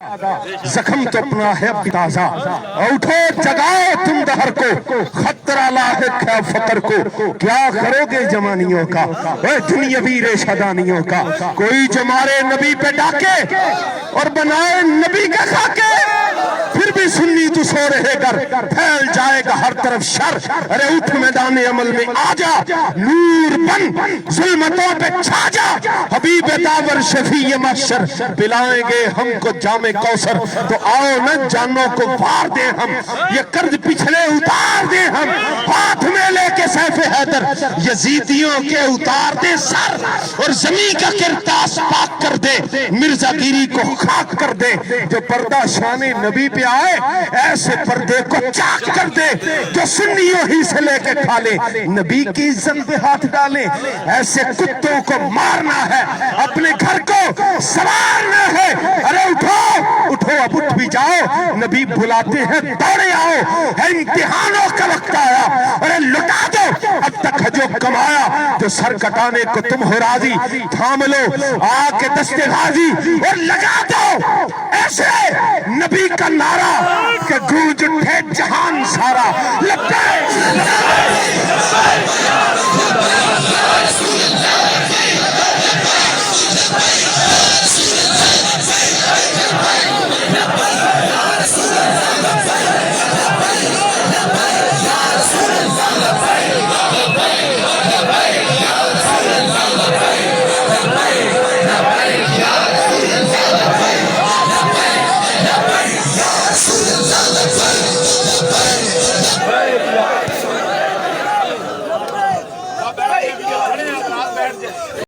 زخم تو اپنا ہے تازہ، اٹھو جگاؤ تم دہر کو، خطرہ لاحق ہے فقر کو، کیا کرو گے جوانیوں کا، اے دنیاوی ریشہ دانیوں کا، کوئی جو مارے نبی پہ ڈاکے اور بنائے نبی کے خاکے، پھر بھی سنی تو سو رہے گر، پھیل جائے گا ہر طرف شر، ارے اٹھ میدان عمل میں آجا، نور بن ظلمتوں پہ چھا جا، حبیب داور شفیع محشر، پلائیں گے ہم کو جام کوثر، تو آؤ نہ جانوں کو وار دیں ہم، یہ قرض پچھلے اتار دیں ہم، ہاتھ میں لے کے سیف حیدر، یزیدیوں کے اتار دیں سر، اور زمین کا کرتاس پاک کر دے، مرزا گیری کو خاک کر دے، جو پردہ شان نبی پہ آئے ایسے پردے کو چاک کر دے، جو سنیوں ہی سے لے کے کھا لے، نبی کی عزت پہ ہاتھ ڈالے، ایسے کتوں کو مارنا ہے، اپنے گھر کو سوارنا ہے، ارے اٹھو اٹھو اب اٹھ بھی جاؤ، نبی بلاتے ہیں دوڑے آؤ، ہے امتحانوں کا وقت آیا، ارے لٹا دو اب تک ہے جو کمایا، جو سر کٹانے کو تم ہو راضی، تھام لو آ کے دست غازی اور لگا دو ایسے نبی کا نعرہ کہ گونج اٹھے جہان سارا، لبیک